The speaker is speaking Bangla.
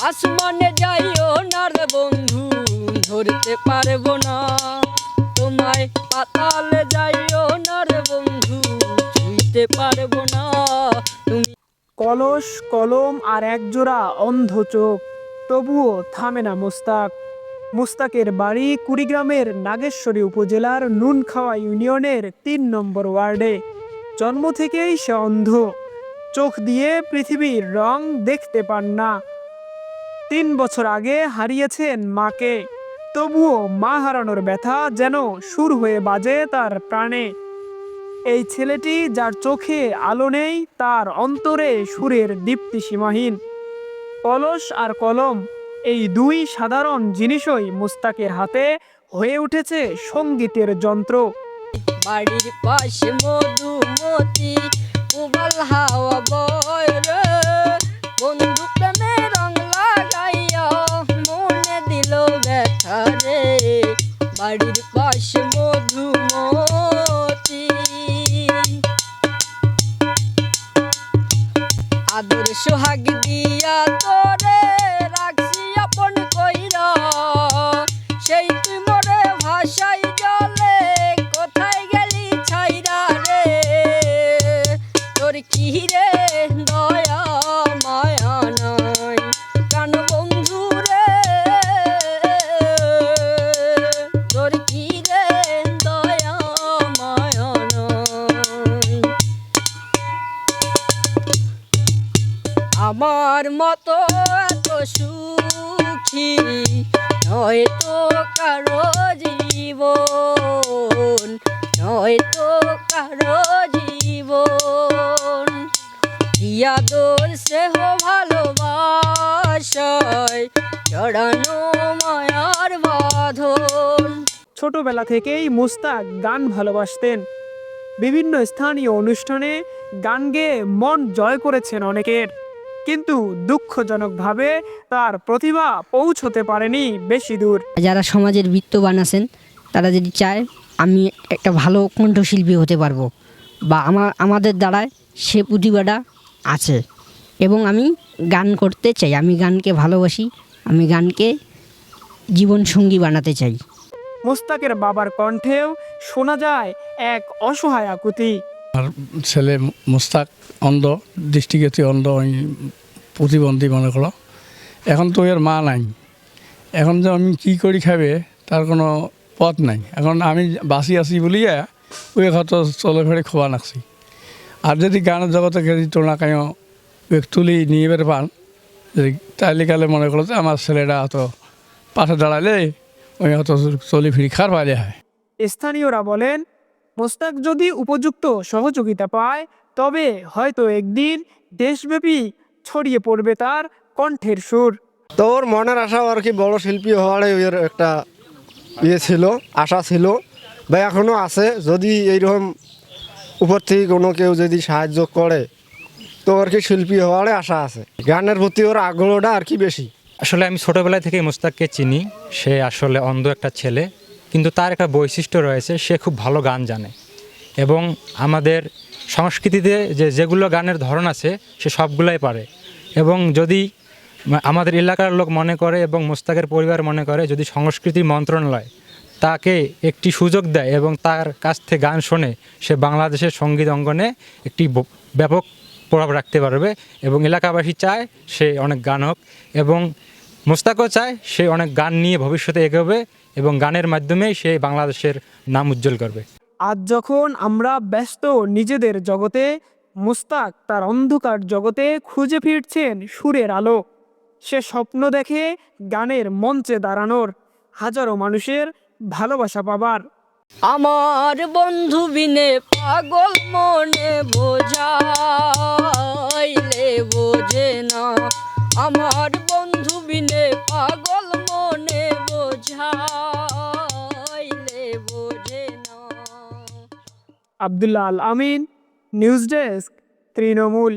আসমানে যাইও না রে বন্ধু, ধরতে পারবো না তোমায়। পাতালে যাইও না রে বন্ধু, ছুঁইতে পারবো না তুমি। কলস কলম আর একজোড়া অন্ধ চোখ, তবুও থামে না মুস্তাক। মুস্তাকের বাড়ি কুড়িগ্রামের নাগেশ্বরী উপজেলার নুনখাওয়া ইউনিয়নের ৩ নম্বর ওয়ার্ডে। জন্ম থেকেই সে অন্ধ, চোখ দিয়ে পৃথিবীর রং দেখতে পান না। ৩ বছর আগে হারিয়েছেন মাকে, তবুও মা হারানোর ব্যথা যেন সুর হয়ে বাজে তার প্রাণে। এই ছেলেটি যার চোখে আলো নেই, তার অন্তরে সুরের দীপ্তি সীমাহীন। কলস আর কলম, এই দুই সাধারণ জিনিসই মুস্তাকের হাতে হয়ে উঠেছে সঙ্গীতের যন্ত্র। বাড়ির পাশে মধুমতি, উবাল হাওয়া বয় রে, বন্ধু প্রেমে রং লাগাইয়া মনে দিল ব্যথা রে। বাড়ির পাশে মধুমতি, আদর সোহাগ দিয়া তোরে রাখছি আপন কইরা, সেই তুই মোরে ভাষাই জলে কোথায় গেলি ছাইরা রে। তোর কি রে দয়া মায়া নাই কান বন্ধু রে, তোর কি রে দয়া মায়া নাই। আমার মতো এত সুখী নয়তো কারো জীবন, নয়তো কারো জীবন। ইয়াদর স্নেহ ভালোবাসায় জড়ানো মায়ার বাঁধন। ছোটবেলা থেকেই মুস্তাক গান ভালোবাসতেন। বিভিন্ন স্থানীয় অনুষ্ঠানে গান গেয়ে মন জয় করেছেন অনেকের, কিন্তু দুঃখজনকভাবে তার প্রতিভা পৌঁছতে পারেনি বেশি দূর। যারা সমাজের বিত্তবান আছেন তারা যদি চায় আমি একটা ভালো কণ্ঠশিল্পী হতে পারবো, বা আমাদের দ্বারায় সে প্রতিভাটা আছে এবং আমি গান করতে চাই, আমি গানকে ভালোবাসি, আমি গানকে জীবনসঙ্গী বানাতে চাই। মুস্তাকের বাবার কণ্ঠেও শোনা যায় এক অসহায় আকুতি। ছেলে মুস্তাক অন্ধ, দৃষ্টিগতি অন্ধ, ওই প্রতিবন্ধী মনে করো। এখন তো এর মা নাই, এখন যে আমি কী করি খাবে তার কোনো পথ নাই। এখন আমি বাঁচি আছি বলিয়া ওই হয়তো চলে ফেরে খোয়া নাকছি। আর যদি গানের জগতে যদি তোলা কায় তুলি নিয়ে বের পান, যদি তাইলে কালে মনে করো যে আমার ছেলেটা হয়তো পাশে দাঁড়ালে ওই হয়তো চলি ফিরি খার পাইলে হয়। স্থানীয়রা বলেন, মুস্তাক যদি উপযুক্ত সহযোগিতা পায় তবে হয়তো একদিন দেশব্যাপী ছড়িয়ে পড়বে তার কণ্ঠের সুর। তোর মনের আশা আর কি বড় শিল্পী হওয়ার এর একটা ছিল, আশা ছিল বা এখনও আছে। যদি এইরকম উপর থেকে কোনো কেউ যদি সাহায্য করে তো আর কি শিল্পী হওয়ার আশা আছে। গানের প্রতি ওর আগ্রহটা আর কি বেশি। আসলে আমি ছোটোবেলা থেকে মুস্তাককে চিনি। সে আসলে অন্ধ একটা ছেলে, কিন্তু তার একটা বৈশিষ্ট্য রয়েছে, সে খুব ভালো গান জানে এবং আমাদের সংস্কৃতিতে যেগুলো গানের ধরন আছে সে সবগুলাই পারে। এবং যদি আমাদের এলাকার লোক মনে করে এবং মুস্তাকের পরিবার মনে করে যদি সংস্কৃতি মন্ত্রণালয় তাকে একটি সুযোগ দেয় এবং তার কাছ থেকে গান শোনে, সে বাংলাদেশের সঙ্গীত অঙ্গনে একটি ব্যাপক প্রভাব রাখতে পারবে। এবং এলাকাবাসী চায় সে অনেক গান হোক এবং মুস্তাকও চায় সে অনেক গান নিয়ে ভবিষ্যতে এগোবে এবং গানের মাধ্যমেই সে বাংলাদেশের নাম উজ্জ্বল করবে। আজ যখন আমরা ব্যস্ত নিজেদের জগতে, মুস্তাক তার অন্ধকার জগতে খুঁজে ফিরছেন সুরের আলো। সে স্বপ্ন দেখে গানের মঞ্চে দাঁড়ানোর, হাজারো মানুষের ভালোবাসা পাবার। আমার বন্ধু বিনে পাগল মনে বোঝাইলে বোঝে না, আমার বন্ধু বিনে পাগল মনে বোঝাইলে বোঝে না। আব্দুল্লাহ আল আমিন, নিউজ ডেস্ক, তৃণমূল।